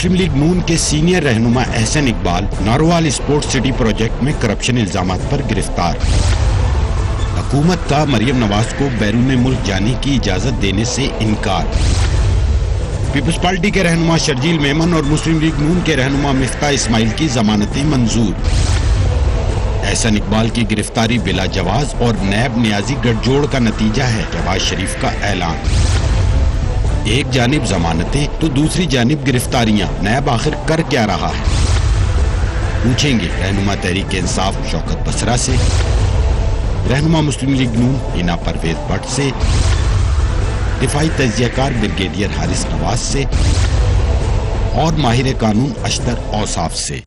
مسلم لیگ نون کے سینئر رہنما Ahsan Iqbal Narowal sport city project میں کرپشن الزامات پر گرفتار۔ حکومت کا مریم نواز کو بیرون ملک جانے کی اجازت دینے سے انکار۔ پیپلز پارٹی کے رہنما شرجیل میمن اور مسلم لیگ نون کے رہنما مفتاح اسماعیل کی ضمانتیں منظور۔ احسن اقبال کی گرفتاری بلا جواز اور نیب نیازی گٹھ جوڑ کا نتیجہ ہے، شہباز شریف کا اعلان۔ ایک جانب ضمانتیں تو دوسری جانب گرفتاریاں، نیب آخر کر کیا رہا ہے؟ پوچھیں گے رہنما تحریک انصاف شوکت بسرا سے، رہنما مسلم لیگ نون ہینا پرویز بٹ سے، دفاعی تجزیہ کار بریگیڈیئر حارث نواز سے اور ماہر قانون اشتر اوصاف سے۔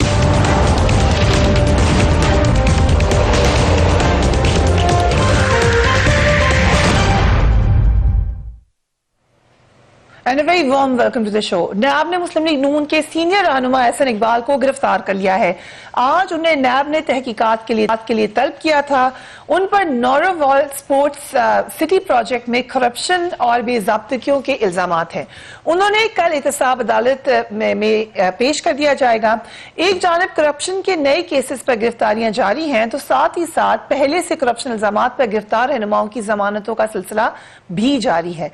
And a very warm welcome to the show. NAB نے مسلم لیگ نون کے سینئر رہنما احسن اقبال کو گرفتار کر لیا ہے۔ آج انہیں نیب نے تحقیقات کے لیے طلب کیا تھا۔ ان پر ناروال اسپورٹس سٹی پروجیکٹ میں کرپشن اور بے ضابطگیوں کے الزامات ہیں۔ انہوں نے کل احتساب عدالت میں پیش کر دیا جائے گا۔ ایک جانب کرپشن کے نئے کیسز پر گرفتاریاں جاری ہیں تو ساتھ ہی ساتھ پہلے سے کرپشن الزامات پر گرفتار رہنماؤں کی ضمانتوں کا سلسلہ بھی جاری ہے۔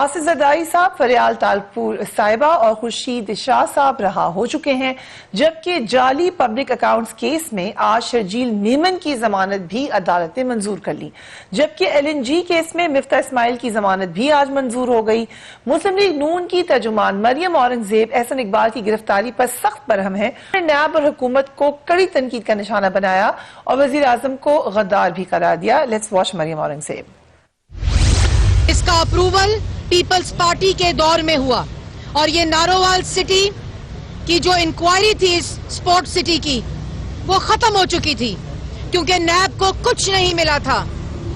آصف زرداری صاحب، فریال تالپور صاحبہ اور خورشید شاہ صاحب رہا ہو چکے ہیں، جبکہ جعلی پبلک اکاؤنٹس کیس میں آج شرجیل میمن کی ضمانت بھی عدالت نے منظور کر لی، جبکہ LNG کیس میں مفتاح اسماعیل کی ضمانت بھی آج منظور ہو گئی۔ مسلم لیگ نون کی ترجمان مریم اورنگزیب احسن اقبال کی گرفتاری پر سخت برہم ہے، نیب اور حکومت کو کڑی تنقید کا نشانہ بنایا اور وزیر اعظم کو غدار بھی قرار دیا۔ Let's watch Maryam Aurangzeb. اس کا اپروول پیپلز پارٹی کے دور میں ہوا اور یہ ناروال سٹی کی جو انکوائری تھی اسپورٹ سٹی کی وہ ختم ہو چکی تھی کیونکہ نیب کو کچھ نہیں ملا تھا،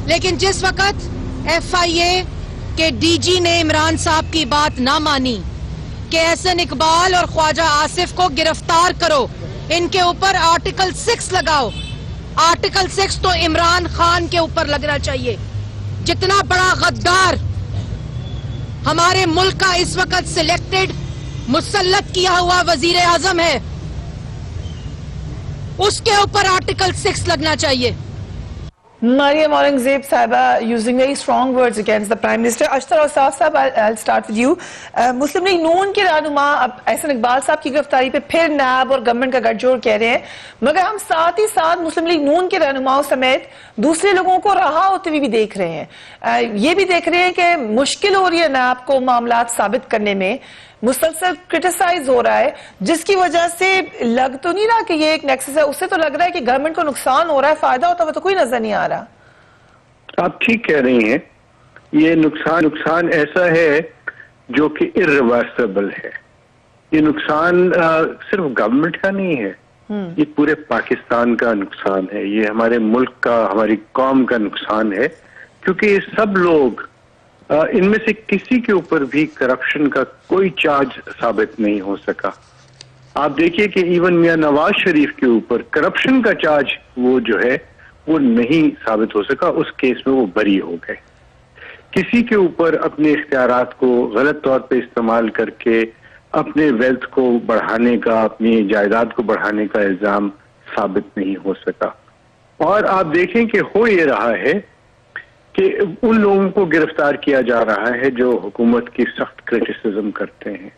لیکن جس وقت FIA کے DG نے عمران صاحب کی بات نہ مانی کہ احسن اقبال اور خواجہ آصف کو گرفتار کرو، ان کے اوپر آرٹیکل 6 لگاؤ۔ آرٹیکل 6 تو عمران خان کے اوپر لگنا چاہیے، جتنا بڑا غدار ہمارے ملک کا اس وقت سلیکٹڈ مسلط کیا ہوا وزیر اعظم ہے، اس کے اوپر آرٹیکل 6 لگنا چاہیے۔ مریم اورنگزیب صاحبہ using very strong words against the Prime Minister. اشتر اوصاف صاحب, I'll start with you. Muslim League نون کے رہنما اب احسن اقبال صاحب کی گرفتاری پہ پھر نیب اور گورنمنٹ کا گٹھ جوڑ کہہ رہے ہیں، مگر ہم ساتھ ہی ساتھ مسلم لیگ نون کے رہنماؤں سمیت دوسرے لوگوں کو رہا ہوتے ہوئے بھی دیکھ رہے ہیں، یہ بھی دیکھ رہے ہیں کہ مشکل ہو رہی ہے نیب کو معاملات ثابت کرنے میں، مسلسل کرٹیسائز ہو رہا ہے، جس کی وجہ سے لگ تو نہیں رہا کہ یہ ایک نیکسس ہے، اس سے تو لگ رہا ہے کہ گورنمنٹ کو نقصان ہو رہا ہے، فائدہ ہوتا ہوا تو کوئی نظر نہیں آ رہا۔ آپ ٹھیک کہہ رہی ہیں، یہ نقصان ایسا ہے جو کہ irreversible ہے۔ یہ نقصان صرف گورنمنٹ کا نہیں ہے، یہ پورے پاکستان کا نقصان ہے، یہ ہمارے ملک کا، ہماری قوم کا نقصان ہے، کیونکہ یہ سب لوگ ان میں سے کسی کے اوپر بھی کرپشن کا کوئی چارج ثابت نہیں ہو سکا۔ آپ دیکھیے کہ ایون میاں نواز شریف کے اوپر کرپشن کا چارج وہ جو ہے وہ نہیں ثابت ہو سکا، اس کیس میں وہ بری ہو گئے۔ کسی کے اوپر اپنے اختیارات کو غلط طور پہ استعمال کر کے اپنے ویلتھ کو بڑھانے کا، اپنی جائیداد کو بڑھانے کا الزام ثابت نہیں ہو سکا۔ اور آپ دیکھیں کہ ہو یہ رہا ہے کہ ان لوگوں کو گرفتار کیا جا رہا ہے جو حکومت کی سخت کرٹیسزم کرتے ہیں۔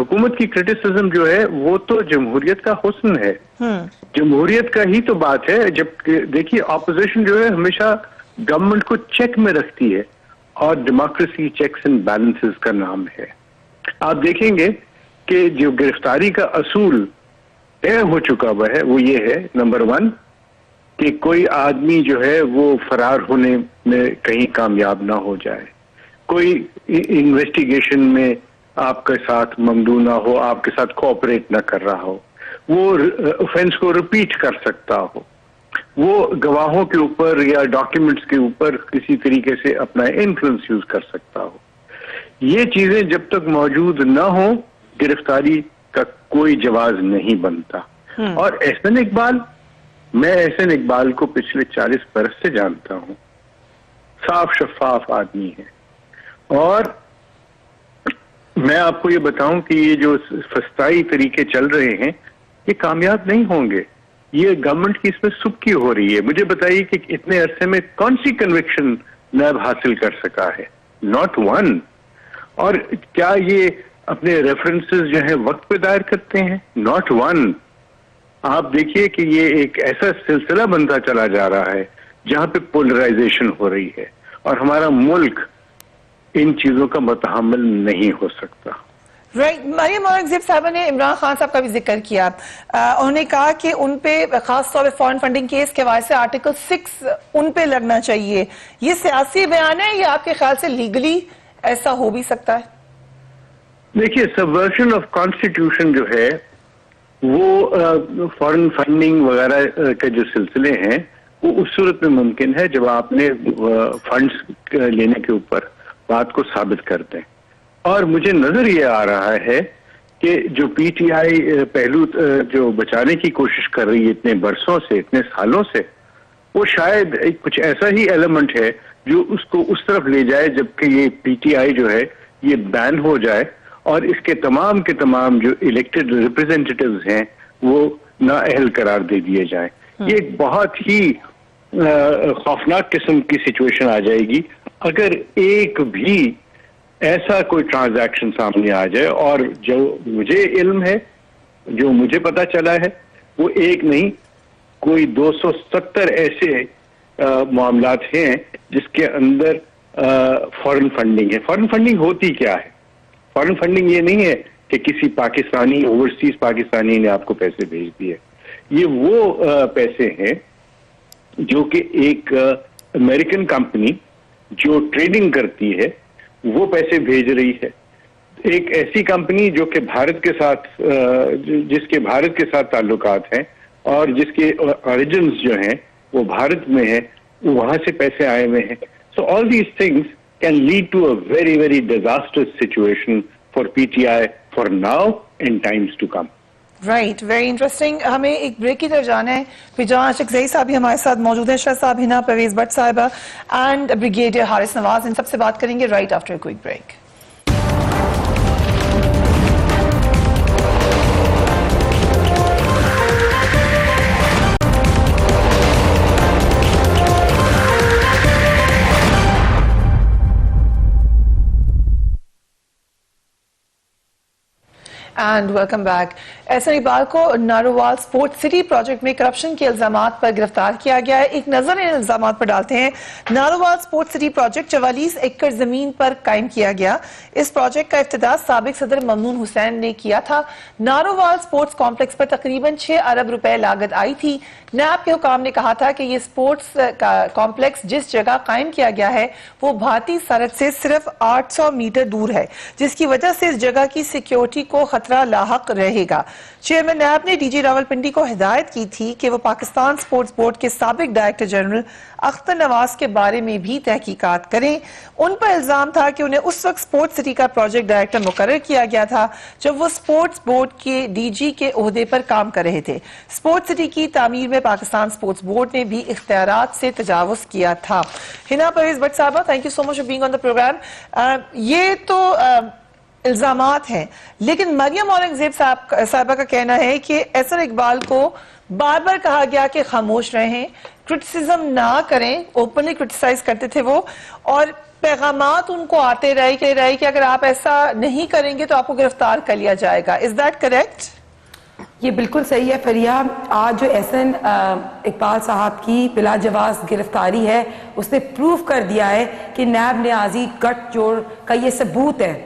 حکومت کی کرٹیسزم جو ہے وہ تو جمہوریت کا حسن ہے، جمہوریت کا ہی تو بات ہے۔ جب دیکھیے اپوزیشن جو ہے ہمیشہ گورنمنٹ کو چیک میں رکھتی ہے، اور ڈیموکریسی چیکس اینڈ بیلنسز کا نام ہے۔ آپ دیکھیں گے کہ جو گرفتاری کا اصول طے ہو چکا ہوا ہے وہ یہ ہے، نمبر 1 کہ کوئی آدمی جو ہے وہ فرار ہونے میں کہیں کامیاب نہ ہو جائے، کوئی انویسٹیگیشن میں آپ کے ساتھ ممدو نہ ہو، آپ کے ساتھ کوآپریٹ نہ کر رہا ہو، وہ اوفینس کو ریپیٹ کر سکتا ہو، وہ گواہوں کے اوپر یا ڈاکیومنٹس کے اوپر کسی طریقے سے اپنا انفلوئنس یوز کر سکتا ہو۔ یہ چیزیں جب تک موجود نہ ہوں گرفتاری کا کوئی جواز نہیں بنتا۔ اور میں احسن اقبال کو پچھلے 40 برس سے جانتا ہوں، صاف شفاف آدمی ہے، اور میں آپ کو یہ بتاؤں کہ یہ جو فسطائی طریقے چل رہے ہیں یہ کامیاب نہیں ہوں گے. یہ گورنمنٹ کی اس میں سبکی ہو رہی ہے. مجھے بتائیے کہ اتنے عرصے میں کون سی کنوکشن نیب حاصل کر سکا ہے؟ Not one. اور کیا یہ اپنے ریفرنسز جو ہیں وقت پہ دائر کرتے ہیں؟ Not one. آپ دیکھیے کہ یہ ایک ایسا سلسلہ بنتا چلا جا رہا ہے جہاں پہ پولرائزیشن ہو رہی ہے اور ہمارا ملک ان چیزوں کا متحمل نہیں ہو سکتا. رائٹ. مریم اورنگزیب صاحبہ نے عمران خان صاحب کا بھی ذکر کیا. انہوں نے کہا کہ ان پہ خاص طور پہ فارن فنڈنگ کیس کے حوالے سے آرٹیکل 6 ان پہ لگنا چاہیے. یہ سیاسی بیان ہے یا آپ کے خیال سے لیگلی ایسا ہو بھی سکتا ہے؟ دیکھیے سبورشن آف کانسٹیٹیوشن جو ہے وہ فارن فنڈنگ وغیرہ کے جو سلسلے ہیں وہ اس صورت میں ممکن ہے جب آپ نے فنڈز لینے کے اوپر بات کو ثابت کر دیں. اور مجھے نظر یہ آ رہا ہے کہ جو پی ٹی آئی پہلو جو بچانے کی کوشش کر رہی ہے اتنے برسوں سے اتنے سالوں سے، وہ شاید کچھ ایسا ہی ایلیمنٹ ہے جو اس کو اس طرف لے جائے جبکہ یہ پی ٹی آئی جو ہے یہ بین ہو جائے اور اس کے تمام جو الیکٹڈ ریپرزینٹیٹیوز ہیں وہ نااہل قرار دے دیے جائیں. یہ ایک بہت ہی خوفناک قسم کی سچویشن آ جائے گی اگر ایک بھی ایسا کوئی ٹرانزیکشن سامنے آ جائے. اور جو مجھے علم ہے، جو مجھے پتا چلا ہے، وہ ایک نہیں کوئی 270 ایسے معاملات ہیں جس کے اندر فارن فنڈنگ ہے. فارن فنڈنگ ہوتی کیا ہے؟ فارن فنڈنگ یہ نہیں ہے کہ کسی پاکستانی اوورسیز پاکستانی نے آپ کو پیسے بھیج دیے. یہ وہ پیسے ہیں جو کہ ایک امریکن کمپنی جو ٹریڈنگ کرتی ہے وہ پیسے بھیج رہی ہے. ایک ایسی کمپنی جو کہ بھارت کے ساتھ جس کے بھارت کے ساتھ تعلقات ہیں اور جس کے اوریجنز جو ہیں وہ بھارت میں ہیں، وہاں سے پیسے آئے ہوئے ہیں. So all these things can lead to a very, very disastrous situation for PTI for now and times to come. Right. Very interesting. ہمیں ایک بریک کی طرف جانا ہے. پھر جہاں عاشق زئی صاحب بھی ہمارے ساتھ موجود ہیں، شاہ صاحب، ہنا پرویز بٹ صاحبہ اینڈ بریگیڈیئر حارث نواز، ان سب سے بات کریں گے right after quick break. And welcome back. Ahsan Iqbal کو نارووال اسپورٹ سٹی پروجیکٹ میں کرپشن کے الزامات پر گرفتار کیا گیا ہے. ایک نظر ان الزامات پر ڈالتے ہیں. نارووال اسپورٹ سٹی پروجیکٹ 44 ایکڑ زمین پر قائم کیا گیا. اس پروجیکٹ کا افتتاح سابق صدر ممنون حسین نے کیا تھا. نارووال اسپورٹس کمپلیکس پر تقریباً 6 ارب روپے لاگت آئی تھی. نیب کے حکام نے کہا تھا کہ یہ اسپورٹس کمپلیکس جس جگہ قائم کیا گیا ہے وہ بھارتی سرحد سے صرف 800 میٹر دور ہے، جس کی وجہ سے اس جگہ کی سیکیورٹی کو خطرہ لاحق رہے گا. چیئرمین نیب نے ڈی جی راولپنڈی کو ہدایت کی تھی کہ وہ پاکستان سپورٹس بورڈ کے سابق ڈائریکٹر جنرل اختر نواز کے بارے میں بھی تحقیقات کریں. ان پر الزام تھا کہ انہیں اس وقت سپورٹس سٹی کا پروجیکٹ ڈائریکٹر مقرر کیا گیا تھا جب وہ سپورٹس بورڈ کے ڈی جی کے عہدے پر کام کر رہے تھے. سپورٹس سٹی کی تعمیر میں پاکستان سپورٹس بورڈ نے بھی اختیارات سے تجاوز کیا تھا. ہنا پرویز بٹ صاحبہ، thank you so much for being on the programme. یہ تو الزامات ہیں، لیکن مریم اورنگزیب صاحبہ کا کہنا ہے کہ احسن اقبال کو بار بار کہا گیا کہ خاموش رہیں، کرٹیسزم نہ کریں. اوپنلی کرٹیسائز کرتے تھے وہ، اور پیغامات ان کو آتے رہے کہ اگر آپ ایسا نہیں کریں گے تو آپ کو گرفتار کر لیا جائے گا. Is that correct? یہ بالکل صحیح ہے فریہ. آج جو احسن اقبال صاحب کی بلا جواز گرفتاری ہے اس نے پروف کر دیا ہے کہ نیب نیازی گٹ جوڑ کا یہ ثبوت ہے.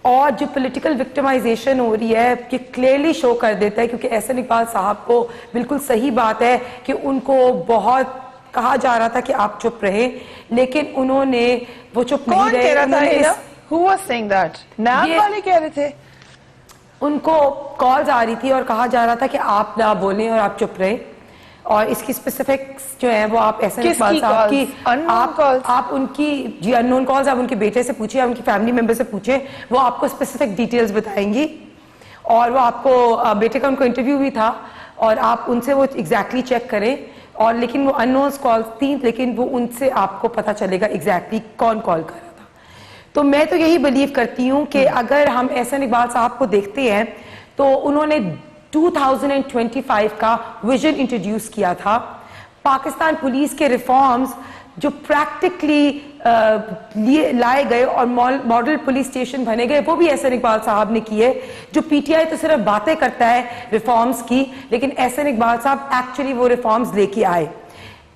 اور جو پولیٹیکل وکٹمائزیشن ہو رہی ہے یہ کلیئرلی شو کر دیتا ہے، کیونکہ احسن اقبال صاحب کو بالکل صحیح بات ہے کہ ان کو بہت کہا جا رہا تھا کہ آپ چپ رہیں، لیکن انہوں نے وہ چپ نہیں رہے. کون کہہ رہا تھا؟ Who was saying that? NAB والے کہہ رہے تھے. ان کو کالز آ رہی تھی اور کہا جا رہا تھا کہ آپ نہ بولیں اور آپ چپ رہیں. اور اس کی اسپیسیفکس جو ہیں وہ آپ احسن اقبال صاحب کی آپ ان کی جی انون کالز آپ ان کے بیٹے سے پوچھیں، آپ ان کی فیملی ممبر سے پوچھیں، وہ آپ کو اسپیسیفک ڈیٹیلز بتائیں گی. اور وہ آپ کو بیٹے کا ان کو انٹرویو بھی تھا اور آپ ان سے وہ ایگزیکٹلی چیک کریں. اور لیکن وہ انونس کالز تھیں، لیکن وہ ان سے آپ کو پتہ چلے گا ایگزیکٹلی کون کال کر رہا تھا. تو میں تو یہی بلیو کرتی ہوں کہ اگر ہم احسن اقبال صاحب کو دیکھتے ہیں تو انہوں نے 2025 کا ویژن انٹروڈیوس کیا تھا. پاکستان پولیس کے ریفارمز جو پریکٹیکلی لائے گئے اور ماڈل پولیس اسٹیشن بنے گئے وہ بھی احسن اقبال صاحب نے کیے. جو پی ٹی آئی تو صرف باتیں کرتا ہے ریفارمز کی, لیکن احسن اقبال صاحب ایکچولی وہ ریفارمز لے کے آئے.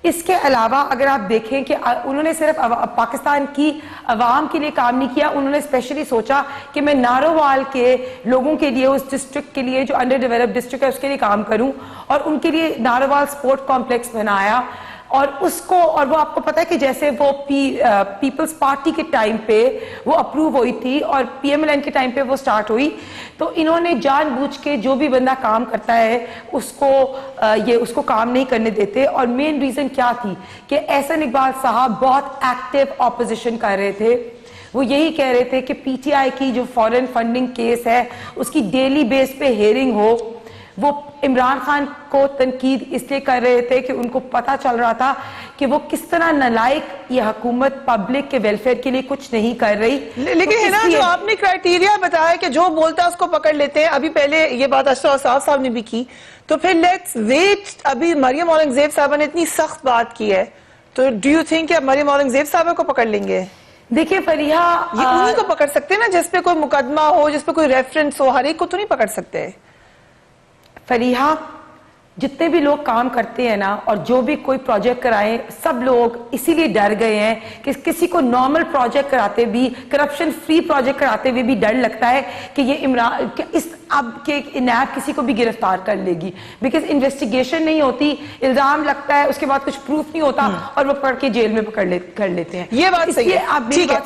اس کے علاوہ اگر آپ دیکھیں کہ انہوں نے صرف پاکستان کی عوام کے لیے کام نہیں کیا, انہوں نے اسپیشلی سوچا کہ میں نارووال کے لوگوں کے لیے, اس ڈسٹرکٹ کے لیے جو انڈر ڈیولپڈ ڈسٹرکٹ ہے اس کے لیے کام کروں, اور ان کے لیے نارووال سپورٹ کمپلیکس بنایا. اور اس کو, اور وہ آپ کو پتا ہے کہ جیسے وہ پیپلز پارٹی کے ٹائم پہ وہ اپروو ہوئی تھی اور پی ایم ایل این کے ٹائم پہ وہ سٹارٹ ہوئی, تو انہوں نے جان بوجھ کے جو بھی بندہ کام کرتا ہے اس کو کام نہیں کرنے دیتے. اور مین ریزن کیا تھی کہ احسن اقبال صاحب بہت ایکٹیو اپوزیشن کر رہے تھے. وہ یہی کہہ رہے تھے کہ پی ٹی آئی کی جو فارن فنڈنگ کیس ہے اس کی ڈیلی بیس پہ ہیئرنگ ہو. وہ عمران خان کو تنقید اس لیے کر رہے تھے کہ ان کو پتا چل رہا تھا کہ وہ کس طرح نالائق یہ حکومت پبلک کے ویلفیئر کے لیے کچھ نہیں کر رہی. لیکن ہے نا جو آپ نے کرائٹیریا بتایا کہ جو بولتا ہے اس کو پکڑ لیتے ہیں, ابھی پہلے یہ بات اشرف اصاف صاحب نے بھی کی, تو پھر لیٹس ویٹ. ابھی مریم اورنگزیب صاحبہ نے اتنی سخت بات کی ہے, تو ڈو یو تھنک کہ مریم اورنگزیب صاحبہ کو پکڑ لیں گے؟ دیکھیے فریحہ, یہ انہیں کو پکڑ سکتے ہیں نا جس پہ کوئی مقدمہ ہو, جس پہ کوئی ریفرنس ہو, ہر ایک کو تو نہیں پکڑ سکتے. فریحہ جتنے بھی لوگ کام کرتے ہیں نا اور جو بھی کوئی پروجیکٹ کرائیں, سب لوگ اسی لیے ڈر گئے ہیں کہ کسی کو نارمل پروجیکٹ کراتے بھی, کرپشن فری پروجیکٹ کراتے ہوئے بھی ڈر لگتا ہے کہ یہ اب کہ نیب کسی کو بھی گرفتار کر لے گی, بیکاز انویسٹیگیشن نہیں ہوتی, الزام لگتا ہے, اس کے بعد کچھ پروف نہیں ہوتا اور وہ پڑھ کے جیل میں کر لیتے ہیں. یہ بات صحیح ہے, ٹھیک ہے.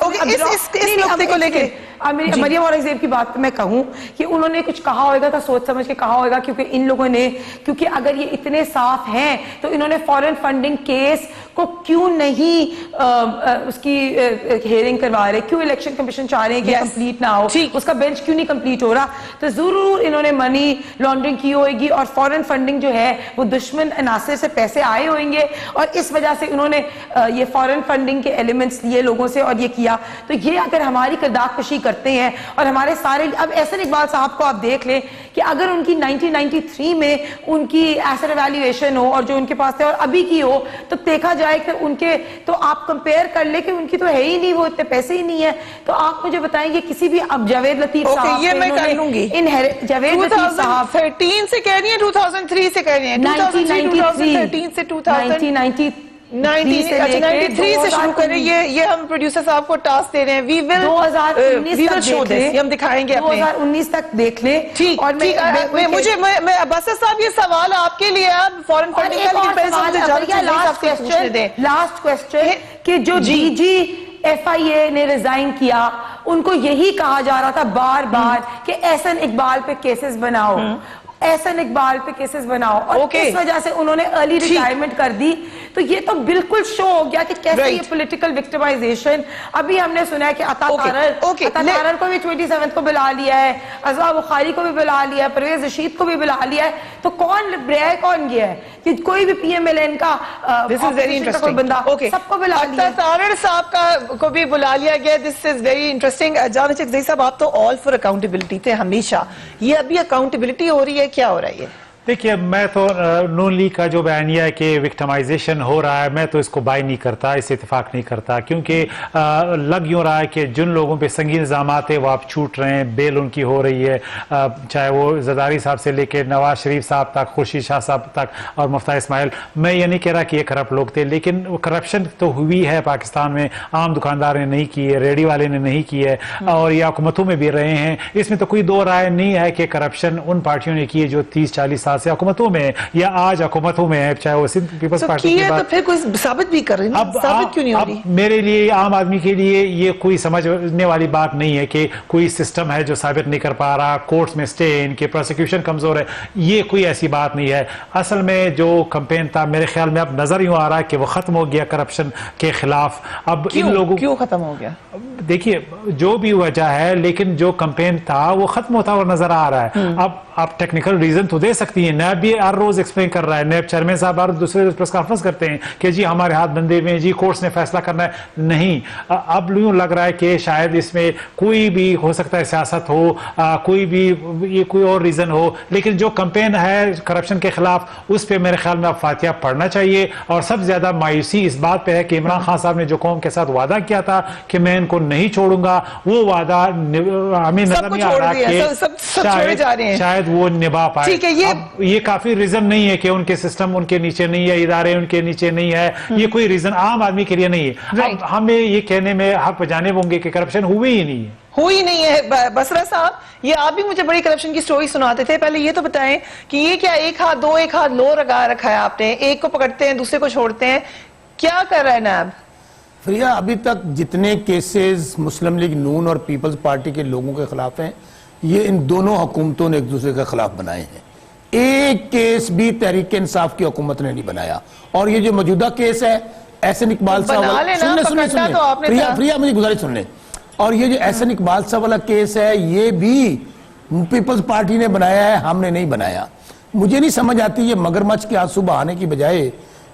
اس نقطے کو لے کے مریم اورنگزیب کی بات میں کہوں کہ انہوں نے کچھ کہا ہوگا تو سوچ سمجھ کے کہا ہوگا, کیونکہ ان لوگوں نے, کیونکہ اگر یہ اتنے صاف ہیں تو انہوں نے فارن فنڈنگ کیس کو کیوں نہیں اس کی ہیئرنگ کروا رہے, کیوں الیکشن کمیشن چاہ رہے ہیں کہ کمپلیٹ نہ ہو, اس کا بینچ کیوں نہیں کمپلیٹ ہو رہا. تو ضرور انہوں نے منی لانڈرنگ کی ہوئے گی اور فارن فنڈنگ جو ہے وہ دشمن عناصر سے پیسے آئے ہوئیں گے, اور اس وجہ سے انہوں نے یہ فارن فنڈنگ کے ایلیمنٹس لیے لوگوں سے اور یہ کیا. تو یہ اگر ہماری کردار کشی کرتے ہیں اور ہمارے سارے, اب احسن اقبال صاحب کو آپ دیکھ لیں کہ اگر ان کی 1993 میں ان کی ایسٹ ایویلیویشن ہو اور جو ان کے پاس تھے اور ابھی کی ہو, تو دیکھا جائے کہ ان کے, تو آپ کمپیئر کر لیں کہ ان کی تو ہے ہی نہیں, وہ اتنے پیسے ہی نہیں ہے. تو آپ مجھے بتائیں گے کسی بھی, اب جاوید لطیف صاحب, یہ میں کر لوں گی, جاوید لطیف صاحب 2013 سے کہہ رہی ہیں, 2003 سے کہہ رہی ہیں, 2013 سے 1993 سے شروع کریں. یہ ہم پروڈیوسر صاحب کو ٹاسک دے رہے ہیں, وی ول 2019 شو دس, ہم دکھائیں گے اپنے 2019 تک دیکھ لیں. اور میں باسط صاحب یہ سوال آپ کے لیے, آپ فارن فنڈنگ کا لاسٹ کوسچن کہ جو جی ایف آئی اے نے ریزائن کیا, ان کو یہی کہا جا رہا تھا بار بار کہ احسن اقبال پہ کیسز بناؤ, احسن اقبال پہ کیسز بناؤ, اور اس وجہ سے انہوں نے ارلی ریٹائرمنٹ کر دی. تو یہ تو بالکل شو ہو گیا کہ کیسے یہ پولیٹیکل وکٹمائزیشن. ابھی ہم نے سنا ہے کہ عطا طاہر کو بھی 27 کو بلا لیا ہے, عزا بخاری کو بھی بلا لیا ہے, پرویز رشید کو بھی بلا لیا ہے. تو کون رہ کون گیا ہے کہ کوئی بھی پی ایم ایل این کا بندہ سب کو بلا لیا. عطا طاہر صاحب کو بھی بلا لیا گیا. دس از ویری انٹرسٹنگ. جاوید چکزئی صاحب, آپ تو آل فار اکاؤنٹیبلٹی تھے ہمیشہ, یہ ابھی اکاؤنٹیبلٹی ہو رہی ہے, کیا ہو رہا ہے یہ؟ دیکھیے, میں تو نون لیگ کا جو بیانیہ ہے کہ وکٹمائزیشن ہو رہا ہے, میں تو اس کو بائی نہیں کرتا, اس سے اتفاق نہیں کرتا, کیونکہ لگ یوں رہا ہے کہ جن لوگوں پہ سنگین الزامات ہیں وہ آپ چھوٹ رہے ہیں, بیل ان کی ہو رہی ہے, چاہے وہ زرداری صاحب سے لے کے نواز شریف صاحب تک, خورشید شاہ صاحب تک اور مفتاح اسماعیل. میں یہ نہیں کہہ رہا کہ یہ کرپٹ لوگ تھے, لیکن کرپشن تو ہوئی ہے پاکستان میں. عام دکاندار نے نہیں کی ہے, ریڈی والے نے نہیں کی ہے, اور یہ حکومتوں میں بھی رہے ہیں. اس میں تو کوئی دو رائے نہیں ہے کہ کرپشن ان پارٹیوں نے کی ہے جو 30-40 سال سے حکومتوں میں یا آج حکومتوں میں ہے, چاہے وہ سندھ پیپلز پارٹی کی بات. تو پھر کوئی ثابت بھی کر رہے ہیں, ثابت کیوں نہیں ہو رہی؟ میرے لیے, عام آدمی کے لیے یہ کوئی سمجھنے والی بات نہیں ہے کہ کوئی سسٹم ہے جو ثابت نہیں کر پا رہا, کورٹس میں سٹے, ان کے پروسیکیوشن کمزور ہے, یہ کوئی ایسی بات نہیں ہے. اصل میں جو کمپین تھا میرے خیال میں اب نظر یوں آ رہا ہے کہ وہ ختم ہو گیا کرپشن کے خلاف. اب ان لوگوں کیوں ختم ہو گیا؟ دیکھیے, جو بھی وجہ ہے, لیکن جو کمپین تھا وہ ختم ہوتا ہوا نظر آ رہا ہے. اب آپ ٹیکنیکل ریزن تو دے سکتی ہیں. نیب بھی ہر روز ایکسپلین کر رہا ہے, نیب چیئرمین صاحب ہر دوسرے روز پریس کانفرنس کرتے ہیں کہ جی ہمارے ہاتھ بندھے ہوئے ہیں, جی کورٹس نے فیصلہ کرنا ہے. نہیں, اب یوں لگ رہا ہے کہ شاید اس میں کوئی بھی ہو سکتا ہے سیاست ہو, کوئی بھی یہ کوئی اور ریزن ہو, لیکن جو کمپین ہے کرپشن کے خلاف اس پہ میرے خیال میں اب فاتحہ پڑھنا چاہیے. اور سب سے زیادہ مایوسی اس بات پہ ہے کہ عمران خان صاحب نے جو قوم کے ساتھ وعدہ کیا تھا کہ میں ان کو نہیں چھوڑوں گا, وہ وعدہ ہمیں نظر نہیں آ رہا کہ شاید وہ نبھا پائے. یہ کافی ریزن نہیں ہے کہ ان کے سسٹم ان کے نیچے نہیں ہے, ادارے ان کے نیچے نہیں ہے, یہ کوئی ریزن عام آدمی کے لیے نہیں ہے. اب ہمیں یہ کہنے میں حق بجانب ہوں گے کہ کرپشن ہوئی ہی نہیں ہے. ہوئی نہیں ہے. بسرا صاحب, یہ آپ بھی مجھے بڑی کرپشن کی سٹوری سناتے تھے, پہلے یہ تو بتائیں کہ یہ کیا ایک ہاتھ لو لگا رکھا ہے آپ نے, ایک کو پکڑتے ہیں دوسرے کو چھوڑتے ہیں, کیا کر رہا ہے نیب؟ فریہ, ابھی تک جتنے کیسز مسلم لیگ نون اور پیپلز پارٹی کے لوگوں کے خلاف ہیں, یہ ان دونوں حکومتوں نے ایک دوسرے کے خلاف بنائے ہیں. ایک کیس بھی تحریک انصاف کی حکومت نے نہیں بنایا. اور یہ جو موجودہ کیس ہے احسن اقبال صاحب, فریہ مجھے گزارش سن لیں, اور یہ جو احسن اقبال صاحب والا کیس ہے یہ بھی پیپلز پارٹی نے بنایا ہے, ہم نے نہیں بنایا. مجھے نہیں سمجھ آتی یہ مگرمچھ کے آنسو بہانے کی بجائے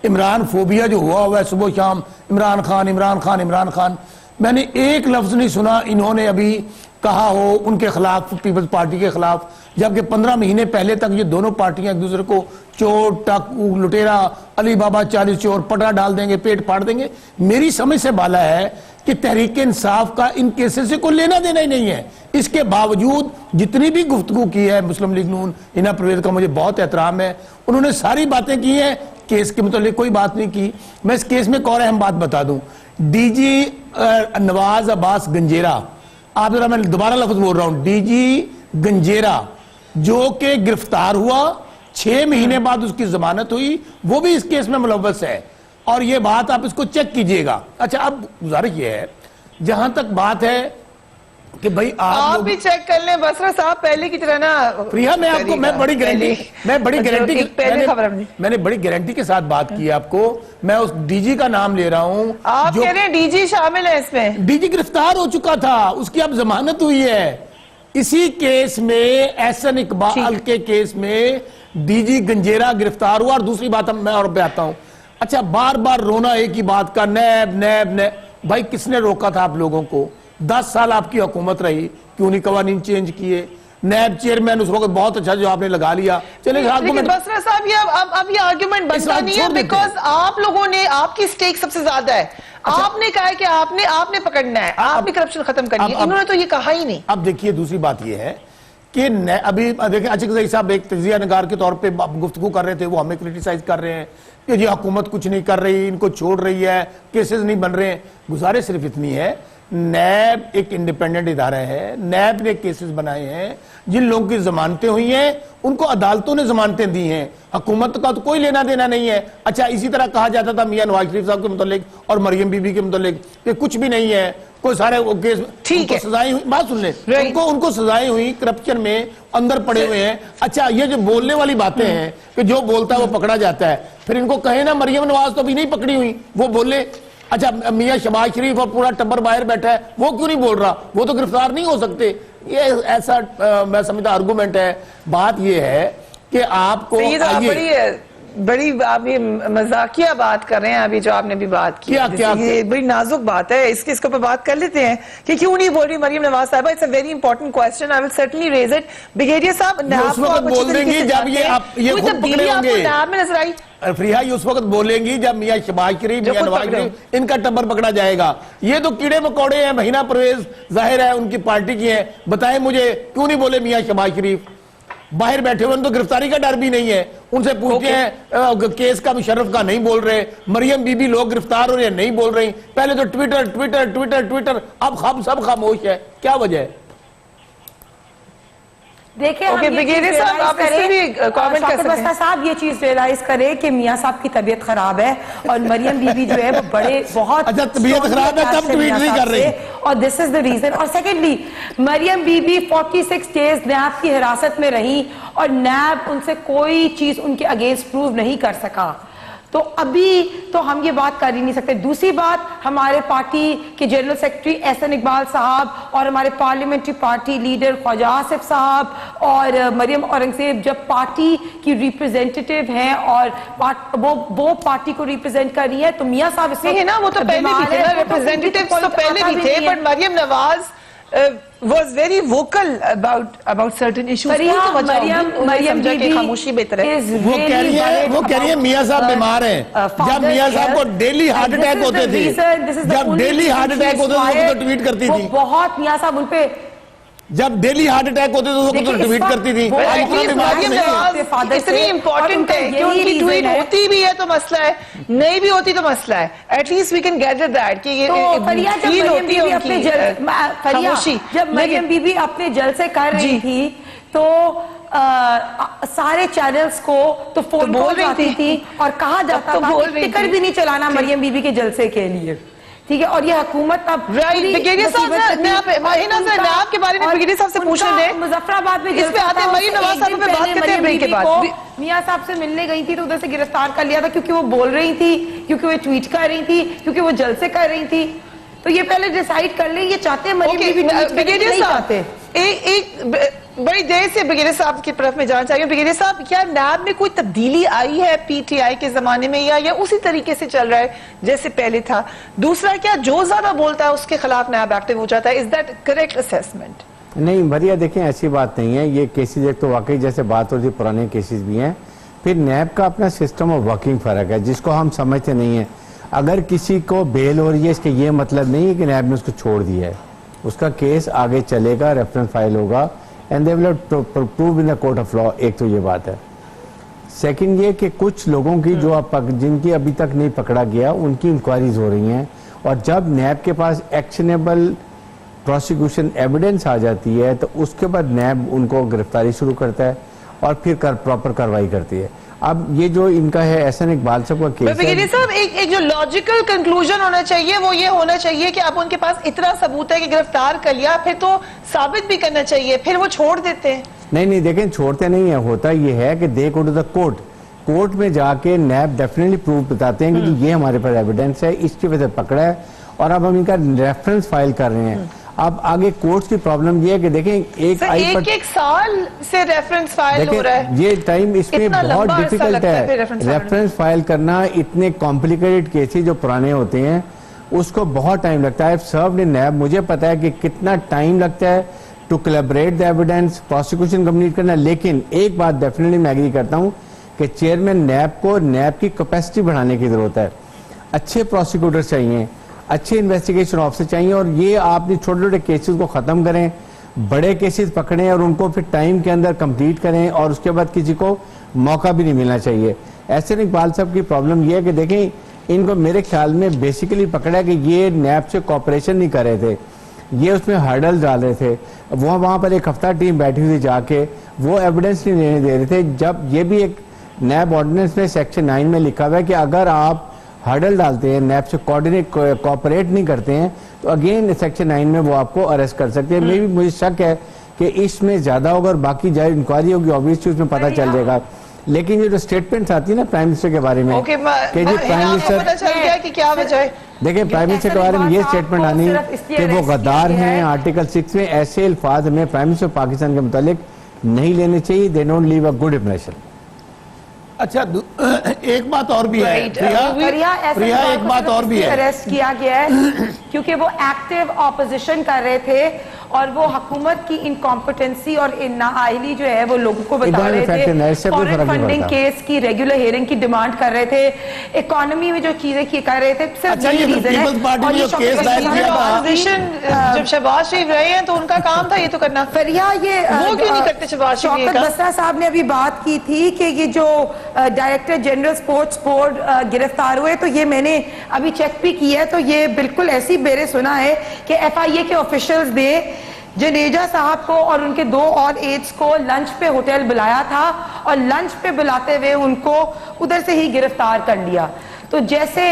عمران فوبیا جو ہوا ہے صبح شام, عمران خان عمران خان عمران خان, میں نے ایک لفظ نہیں سنا انہوں نے ابھی کہا ہو ان کے خلاف, پیپلز پارٹی کے خلاف, جبکہ 15 مہینے پہلے تک یہ دونوں پارٹیاں ایک دوسرے کو چور ٹاکو لٹیرا علی بابا 40 چور پٹا ڈال دیں گے, پیٹ پھاڑ دیں گے. میری سمجھ سے بالا ہے کہ تحریک انصاف کا ان کیسز سے کوئی لینا دینا ہی نہیں ہے. اس کے باوجود جتنی بھی گفتگو کی ہے مسلم لیگ نون, ہنا پرویز کا مجھے بہت احترام ہے, انہوں نے ساری باتیں کی ہیں, کیس کے متعلق کوئی بات نہیں کی. میں اس کیس میں ایک اور اہم بات بتا دوں, ڈی جی نواز عباس گنجیرا, آپ ذرا میں دوبارہ لفظ بول رہا ہوں, ڈی جی گنجیرا جو کہ گرفتار ہوا 6 مہینے بعد اس کی ضمانت ہوئی, وہ بھی اس کیس میں ملوث ہے. اور یہ بات آپ اس کو چیک کیجئے گا. اچھا, اب گزارش یہ ہے, جہاں تک بات ہے کہ بھئی آپ بھی چیک کر لیں بسرا صاحب, پہلے کی طرح نا. فریہ, میں آپ کو میں بڑی گارنٹی کے ساتھ بات کی آپ کو, میں اس ڈی جی کا نام لے رہا ہوں. آپ کہہ رہے ہیں ڈی جی شامل ہے اس میں؟ ڈی جی گرفتار ہو چکا تھا, اس کی اب ضمانت ہوئی ہے. اسی کیس میں احسن اقبال کے کیس میں ڈی جی گنجیرا گرفتار ہوا. اور دوسری بات میں اور پہ آتا ہوں. اچھا, بار بار رونا ایک ہی بات کا, نیب نیب نیب. بھائی کس نے روکا تھا آپ لوگوں کو؟ 10 سال آپ کی حکومت رہی, کیوں نہیں قوانین چینج کیے؟ نیب چیئرمین اس وقت بہت اچھا جو آپ نے لگا لیا. چلے لیکن بسرا صاحب اب یہ آرگیومنٹ بنتا نہیں ہے, بیکاز آپ لوگوں نے, آپ کی سٹیک سب سے زیادہ ہے. آپ نے کہا ہے کہ آپ نے پکڑنا ہے, آپ نے کرپشن ختم کرنی ہے, انہوں نے تو یہ کہا ہی نہیں. اب دیکھیے دوسری بات یہ ہے کہ ابھی دیکھیں عاشق زئی صاحب ایک تجزیہ نگار کے طور پہ گفتگو کر رہے تھے, وہ ہمیں کرٹیسائز کر رہے ہیں کہ یہ حکومت کچھ نہیں کر رہی, ان کو چھوڑ رہی ہے, کیسز نہیں بن رہے ہیں. گزارش صرف اتنی ہے, نیب ایک انڈیپینڈنٹ ادارہ ہے, نیب نے کیسز بنائے ہیں, جن لوگوں کی ضمانتیں ہوئی ہیں ان کو عدالتوں نے ضمانتیں دی ہیں, حکومت کا تو کوئی لینا دینا نہیں ہے. اچھا, اسی طرح کہا جاتا تھا میاں نواز شریف صاحب کے متعلق اور مریم بی بی کے متعلق کہ کچھ بھی نہیں ہے, کوئی سارے کیس, ان کو سزائیں ہوئی. بات سن لیں, ان کو سزائیں ہوئی, کرپشن میں اندر پڑے ہوئے ہیں. اچھا, یہ جو بولنے والی باتیں ہیں کہ جو بولتا ہے وہ پکڑا جاتا ہے, پھر ان کو کہیں نا مریم نواز تو ابھی نہیں پکڑی ہوئی, وہ بولے. اچھا, میاں شہباز شریف اور پورا ٹبر باہر بیٹھا ہے, وہ کیوں نہیں بول رہا؟ وہ تو گرفتار نہیں ہو سکتے. یہ ایسا میں سمجھتا آرگومنٹ ہے. بات یہ ہے کہ آپ کو بڑی آپ یہ مذاقیہ بات کر رہے ہیں ابھی جو آپ نے بھی بات کی, یہ بڑی نازک بات ہے, اس کے اوپر بات کر لیتے ہیں کہ کیوں نہیں بول رہی مریم نواز صاحبہ. It's a very important question, I will certainly raise it. Brigadier صاحب, اس وقت بول دیں گی جب یہ خود پکڑے ہوں گے. نیب میں نظر آئی فریہ, یہ اس وقت بولیں گی جب میاں شہباز شریف, میاں نواز شریف, ان کا ٹبر پکڑا جائے گا. یہ تو کیڑے مکوڑے ہیں, ہنا پرویز ظاہر ہے ان کی پارٹی کی ہیں. بتائیں مجھے کیوں نہیں بولے میاں شہباز شریف؟ باہر بیٹھے ہوئے, ان تو گرفتاری کا ڈر بھی نہیں ہے. ان سے پوچھتے ہیں کیس کا مشرف کا نہیں بول رہے, مریم بی بی لوگ گرفتار ہو رہے ہیں نہیں بول رہی. پہلے تو ٹویٹر ٹویٹر ٹویٹر ٹویٹر, اب سب خاموش ہے. کیا وجہ ہے؟ دیکھیں صاحب یہ چیز ریلائز کرے کہ میاں صاحب کی طبیعت خراب ہے اور مریم بی بی جو ہے وہ بڑے بہت طبیعت خراب ہے, تب ٹویٹ نہیں کر رہی, اور دس از دا ریزن. اور سیکنڈلی, مریم بی بی 46 ڈیز نیب کی حراست میں رہی اور نیب ان سے کوئی چیز ان کے اگینسٹ پروو نہیں کر سکا. تو ابھی تو ہم یہ بات کر ہی نہیں سکتے. دوسری بات, ہمارے پارٹی کے جنرل سیکرٹری احسن اقبال صاحب اور ہمارے پارلیمنٹری پارٹی لیڈر خواجہ آصف صاحب اور مریم اورنگزیب جب پارٹی کی ریپرزینٹیٹیو ہیں اور وہ پارٹی کو ریپرزینٹ کر رہی ہے, تو میاں صاحب اس نہیں نا, وہ تو پہلے بھی تھے نا, ریپرزینٹیٹیو تو پہلے بھی تھے, but Maryam Nawaz was very vocal about certain issues. Maryam بی بی خاموشی بہتر ہے. وہ کہہ رہی ہے میاں صاحب بیمار ہیں. جب میاں صاحب کو ڈیلی ہارٹ اٹیک ہوتے تھے, جب ڈیلی ہارٹ اٹیک ہوتے تھے تو ٹویٹ کرتی تھی. بہت میاں صاحب ان پہ جب ڈیلی ہارٹ اٹیک ہوتے تھے تو ٹویٹ کرتی تھی. مریم نواز اتنی امپورٹنٹ ہے کہ ان کی ٹویٹ ہوتی بھی ہے تو مسئلہ ہے, نہیں بھی ہوتی تو مسئلہ ہے. At least we can gather that کہ یہ فیل ہوتی ہے ان کی خاموشی. جب مریم بی بی اپنے جلسے کر رہی تھی تو سارے چینلز کو تو فون کال جاتی تھی اور کہا جاتا تھا ٹکر بھی نہیں چلانا مریم بی بی کے جلسے کے لیے, ٹھیک ہے. اور یہ حکومت اب بریگیڈیئر صاحب نیب کے بارے میں بریگیڈیئر صاحب سے پوچھنے دیں. مظفر آباد میں اس پہ آتے ہیں, مریم نواز صاحب پہ بات کرتے ہیں بریک کے بعد. میاں صاحب سے ملنے گئی تھی تو ادھر سے گرفتار کر لیا تھا کیونکہ وہ بول رہی تھی, کیونکہ وہ ٹویٹ کر رہی تھی, کیونکہ وہ جلسے کر رہی تھی. تو یہ پہلے ڈیسائیڈ کر لیں, یہ چاہتے ہیں مریم بی بی نہیں چاہتے. ایک بڑی دیر سے بریگیڈیئر صاحب کی طرف میں جانا چاہیے. بریگیڈیئر صاحب, کیا نیب میں کوئی تبدیلی آئی ہے پی ٹی آئی کے زمانے میں, یا اسی طریقے سے چل رہا ہے جیسے پہلے تھا؟ دوسرا, کیا جو زیادہ بولتا ہے اس کے خلاف نیب ایکٹیو ہو جاتا ہے؟ Is that correct assessment? نہیں بھریا, دیکھیں ایسی بات نہیں ہے. یہ کیسز ایک تو واقعی جیسے بات ہوتی ہے پرانے کیسز بھی ہیں, پھر نیب کا اپنا سسٹم آف ورکنگ فرق ہے جس کو ہم سمجھتے نہیں ہیں. اگر کسی کو بیل ہو رہی ہے اس کے یہ مطلب نہیں ہے کہ نیب نے اس کو چھوڑ دیا ہے. اس کا کیس آگے چلے گا, ریفرنس فائل ہوگا and they will have prove in the court of law. ایک تو یہ بات ہے. سیکنڈ یہ کہ کچھ لوگوں کی جو جن کی ابھی تک نہیں پکڑا گیا ان کی انکوائریز ہو رہی ہیں, اور جب نیب کے پاس ایکشنیبل پروسیکیوشن ایویڈنس آ جاتی ہے تو اس کے بعد نیب ان کو گرفتاری شروع کرتا ہے اور پھر پراپر کاروائی کرتی ہے. اب یہ جو ان کا ہے احسن اقبال صاحب کا کیس ہے, صاحب ایک جو لاجیکل کنکلوژن ہونا چاہیے وہ یہ ہونا چاہیے کہ اب ان کے پاس اتنا ثبوت ہے کہ گرفتار کر لیا, پھر تو ثابت بھی کرنا چاہیے, پھر وہ چھوڑ دیتے ہیں. نہیں دیکھیں چھوڑتے نہیں ہیں. ہوتا یہ ہے کہ دے گو ٹو دا کورٹ میں جا کے نیب ڈیفینیٹلی پروف بتاتے ہیں کہ یہ ہمارے پاس ایویڈنس ہے, اس کی وجہ سے پکڑا ہے, اور اب ہم ان کا ریفرنس فائل کر رہے ہیں. اب آگے کورٹس کی پرابلم یہ ہے کہ دیکھیں ایک سال سے ریفرنس فائل ہو رہا ہے, یہ ٹائم اس میں بہت ڈیفیکلٹ ہے ریفرنس فائل کرنا. اتنے کمپلیکیٹڈ کیسز جو پرانے ہوتے ہیں اس کو بہت ٹائم لگتا ہے. سروڈ ان نیب, مجھے پتا ہے کہ کتنا ٹائم لگتا ہے to collaborate the evidence, prosecution complete کرنا. لیکن ایک بات ڈیفینیٹلی میں ایگری کرتا ہوں کہ چیئرمین نیب کو نیب کی کیپیسٹی بڑھانے کی ضرورت ہے. اچھے پروسیکیوٹر چاہیے, اچھے انویسٹیگیشن آفیسر چاہیے, اور یہ آپ نے چھوٹے چھوٹے کیسز کو ختم کریں, بڑے کیسز پکڑیں اور ان کو پھر ٹائم کے اندر کمپلیٹ کریں, اور اس کے بعد کسی کو موقع بھی نہیں ملنا چاہیے. احسن اقبال صاحب کی پرابلم یہ ہے کہ دیکھیں ان کو میرے خیال میں بیسیکلی پکڑا کہ یہ نیب سے کوپریشن نہیں کر رہے تھے, یہ اس میں ہرڈل ڈال رہے تھے. وہاں پر ایک ہفتہ ٹیم بیٹھی ہوئی جا کے وہ ایویڈنس نہیں لینے دے رہے تھے. جب یہ بھی ایک نیب آرڈیننس میں سیکشن 9 میں لکھا ہوا ہے کہ اگر آپ ہرڈل ڈالتے ہیں, نیب سے کوآپریٹ نہیں کرتے ہیں, تو اگین سیکشن 9 میں وہ آپ کو اریسٹ کر سکتے ہیں. میں بھی مجھے شک ہے کہ اس میں زیادہ ہوگا, اور باقی جائے انکوائری ہوگی obviously اس میں پتہ چل جائے گا. لیکن یہ جو سٹیٹمنٹس آتی ہے نا پرائم منسٹر کے بارے میں کہ جی پرائم منسٹر, دیکھیں پرائم منسٹر کے بارے میں یہ سٹیٹمنٹ آنی کہ وہ غدار ہیں. آرٹیکل 6 میں ایسے الفاظ ہمیں پرائم منسٹر پاکستان کے متعلق نہیں لینے چاہیے. They don't leave a good impression. اچھا ایک بات اور بھی ہے, ایک بات اور بھی ہے, اریسٹ کیا گیا ہے کیونکہ وہ ایکٹیو اپوزیشن کر رہے تھے اور وہ حکومت کی انکمپٹنسی اور نااہلی جو ہے وہ لوگوں کو بتا رہے تھے. فورن فنڈنگ کیس کی ریگولر ہیئرنگ کی ڈیمانڈ کر رہے تھے, اکانومی میں جو چیزیں کر رہے تھے. صرف یہی ریزن ہے. جب شہباز شریف رہے ہیں تو ان کا کام تھا یہ تو کرنا. فریا یہ شوکت بسرا صاحب نے ابھی بات کی تھی کہ یہ جو ڈائریکٹر جنرل سپورٹس بورڈ گرفتار ہوئے, تو یہ میں نے ابھی چیک بھی کیا ہے, تو یہ بالکل ایسی بیرے سنا ہے کہ ایف آئی اے کے آفیشلز نے جنیجا صاحب کو اور ان کے 2 اور ایڈز کو لنچ پہ ہوٹل بلایا تھا, اور لنچ پہ بلاتے ہوئے ان کو ادھر سے ہی گرفتار کر لیا. تو جیسے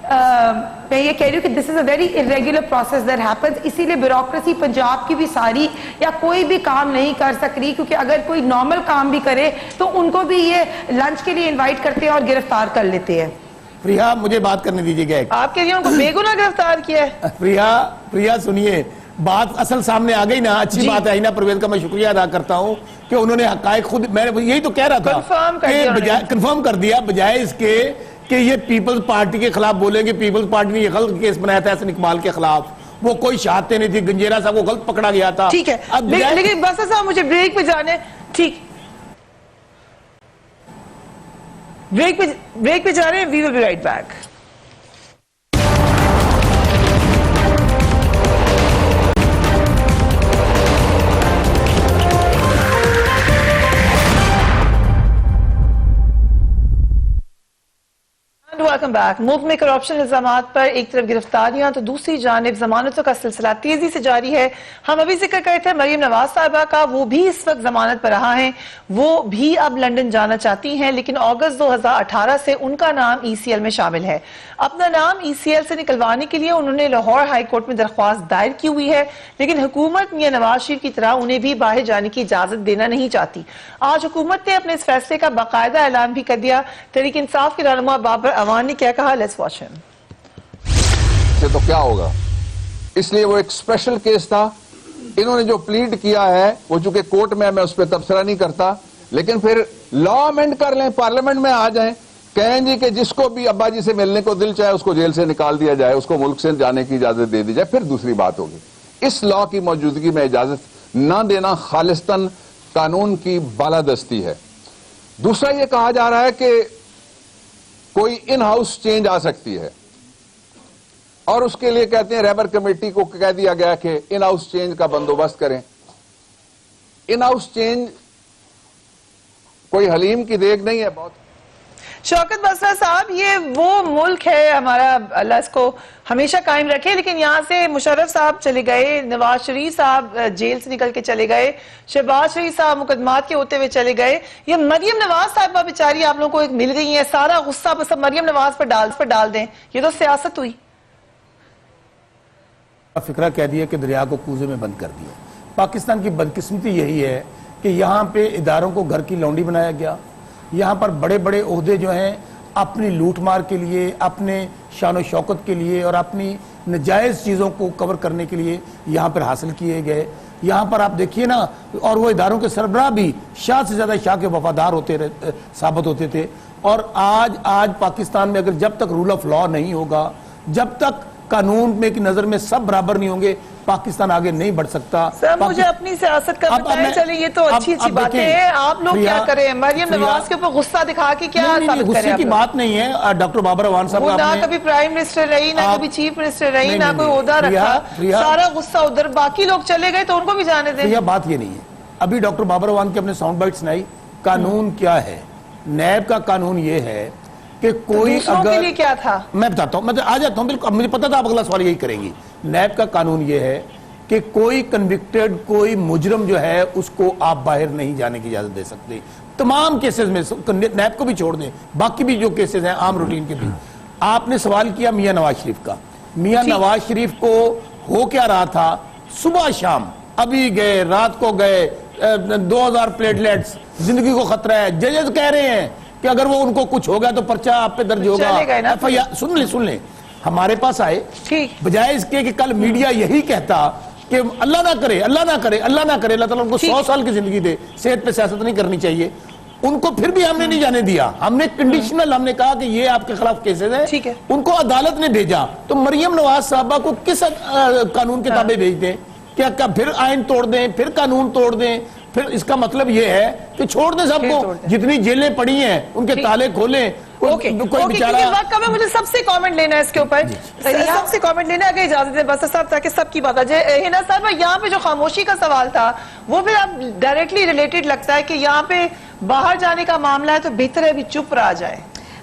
میں یہ کہہ رہی ہوں کہ this is a very irregular process that happens. اسی لیے بیوروکریسی پنجاب کی بھی ساری یا کوئی بھی کام نہیں کر سک رہی, کیونکہ اگر کوئی نارمل کام بھی کرے تو ان کو بھی یہ لنچ کے لیے انوائٹ کرتے ہیں اور گرفتار کر لیتے ہیں. پریا مجھے بات کرنے دیجیے گا. آپ کے لیے ان کو بے گناہ گرفتار کیا ہے. پریا سنیے, بات اصل سامنے آ گئی نا, اچھی بات ہے. اینا پرویز کا میں شکریہ ادا کرتا ہوں کہ انہوں نے حقائق خود, میں یہی تو کہہ رہا تھا کنفرم کر دیا, بجائے اس کے کہ یہ پیپلز پارٹی کے خلاف بولیں گے پیپلز پارٹی نے یہ غلط کیس بنایا تھا احسن اقبال کے خلاف, وہ کوئی شہادتیں نہیں تھی, گنجیرا صاحب کو غلط پکڑا گیا تھا. ٹھیک ہے, لیکن بس صاحب مجھے بریک پہ جانے, ٹھیک بریک پہ جا رہے ہیں. We will be right back. Welcome back. ملک میں کرپشن الزامات پر ایک طرف گرفتاریاں تو دوسری جانب ضمانتوں کا سلسلہ تیزی سے جاری ہے. ہم ابھی ذکر کرتے تھے مریم نواز صاحبہ کا, وہ بھی اس وقت ضمانت پر رہا ہیں, وہ بھی اب لندن جانا چاہتی ہیں, لیکن اگست 2018 سے ان کا نام ای سی ایل میں شامل ہے. اپنا نام ای سی ایل سے نکلوانے کے لیے انہوں نے لاہور ہائی کورٹ میں درخواست دائر کی ہوئی ہے, لیکن حکومت میاں نواز شریف کی طرح انہیں بھی باہر جانے کی اجازت دینا نہیں چاہتی. آج حکومت نے اپنے اس فیصلے کا باقاعدہ اعلان بھی کر دیا. تحریک انصاف کے رہنما بابر اوان نے کیا کہا, لیٹس واچ ہم. تو کیا ہوگا, اس لیے وہ ایک اسپیشل کیس تھا. انہوں نے جو پلیڈ کیا ہے وہ چونکہ کورٹ میں اس پہ تبصرہ نہیں کرتا, لیکن پھر لا امینڈ کر لیں, پارلیمنٹ میں آ جائیں, کہیں جی کہ جس کو بھی ابا جی سے ملنے کو دل چاہے اس کو جیل سے نکال دیا جائے, اس کو ملک سے جانے کی اجازت دے دی جائے, پھر دوسری بات ہوگی. اس لا کی موجودگی میں اجازت نہ دینا خالصتاً قانون کی بالادستی ہے. دوسرا یہ کہا جا رہا ہے کہ کوئی ان ہاؤس چینج آ سکتی ہے, اور اس کے لیے کہتے ہیں ریبر کمیٹی کو کہہ دیا گیا کہ ان ہاؤس چینج کا بندوبست کریں. ان ہاؤس چینج کوئی حلیم کی دیگ نہیں ہے. بہت شوکت بسرا صاحب, یہ وہ ملک ہے ہمارا, اللہ اس کو ہمیشہ قائم رکھے, لیکن یہاں سے مشرف صاحب چلے گئے, نواز شریف صاحب جیل سے نکل کے چلے گئے, شہباز شریف صاحب مقدمات کے ہوتے ہوئے چلے گئے, یہ مریم نواز صاحبہ بیچاری آپ لوگوں کو ایک مل گئی ہیں, سارا غصہ بس مریم نواز پر ڈال دیں, یہ تو سیاست ہوئی. فکرہ کہہ دیا کہ دریا کو کوزے میں بند کر دیا. پاکستان کی بدقسمتی یہی ہے کہ یہاں پہ اداروں کو گھر کی لونڈی بنایا گیا. یہاں پر بڑے بڑے عہدے جو ہیں اپنی لوٹ مار کے لیے, اپنے شان و شوکت کے لیے اور اپنی نجائز چیزوں کو کور کرنے کے لیے یہاں پر حاصل کیے گئے. یہاں پر آپ دیکھیے نا, اور وہ اداروں کے سربراہ بھی شاہ سے زیادہ شاہ کے وفادار ثابت ہوتے تھے. اور آج پاکستان میں اگر جب تک رول آف لا نہیں ہوگا, جب تک قانون میں کی نظر میں سب برابر نہیں ہوں گے, پاکستان آگے نہیں بڑھ سکتا. سر مجھے اپنی سیاست کا بتائیں, چلیں یہ تو اچھی باتیں ہیں, آپ لوگ کیا کریں, مریم نواز کے اوپر غصہ دکھا کے کیا ثابت کریں. غصے کی بات نہیں ہے. ڈاکٹر بابر اوان صاحب, وہ نہ کبھی پرائم منسٹر رہی, نہ کبھی چیف منسٹر رہی, نہ کوئی عہدہ رکھا, سارا غصہ ادھر, باقی لوگ چلے گئے تو ان کو بھی جانے دیں. یہ بات یہ نہیں ہے. ابھی ڈاکٹر بابر اوان کے اپنے ساؤنڈ بائٹ سنائی. قانون کیا ہے, نیب کا قانون یہ ہے کہ کوئی اگر کیا تھا, میں بتاتا ہوں, میں آ جاتا ہوں, بالکل مجھے پتا تھا آپ اگلا سوال یہی کریں گی. نیب کا قانون یہ ہے کہ کوئی کنوکٹڈ کوئی مجرم جو ہے اس کو آپ باہر نہیں جانے کی اجازت دے سکتے. تمام کیسز میں, نیب کو بھی چھوڑ دیں, باقی بھی جو کیسز ہیں عام روٹین کے بھی. آپ نے سوال کیا میاں نواز شریف کا. میاں نواز شریف کو ہو کیا رہا تھا, صبح شام, ابھی گئے, رات کو گئے, 2000 پلیٹلیٹس, زندگی کو خطرہ ہے. ججز کہہ رہے ہیں کہ اگر وہ ان کو کچھ ہوگا تو پرچہ آپ پہ درج ہوگا. سن لیں, ہمارے پاس آئے, بجائے اس کے کہ کل میڈیا یہی کہتا کہ اللہ نہ کرے, اللہ نہ کرے, اللہ نہ کرے, اللہ تعالیٰ ان کو 100 سال کی زندگی دے, صحت پہ سیاست نہیں کرنی چاہیے. ان کو پھر بھی ہم نے نہیں جانے دیا. ہم نے کنڈیشنل, ہم نے کہا کہ یہ آپ کے خلاف کیسز ہیں, ان کو عدالت نے بھیجا. تو مریم نواز صاحبہ کو کس قانون کے تابع بھیج دیں, کیا پھر آئین توڑ دیں, پھر قانون توڑ دیں؟ پھر اس کا مطلب یہ ہے کہ چھوڑ دیں سب کو, جتنی جیلیں پڑی ہیں ان کے تالے کھولیں. مجھے سب سے کامنٹ لینا ہے اس کے اوپر, سب سے کامنٹ لینا ہے, اگر اجازت ہے بس صاحب, تاکہ سب کی بات آ جائے. ہنا صاحب, یہاں پہ جو خاموشی کا سوال تھا وہ پھر اب ڈائریکٹلی ریلیٹڈ لگتا ہے کہ یہاں پہ باہر جانے کا معاملہ ہے تو بہتر ہے ابھی چپ رہا جائے.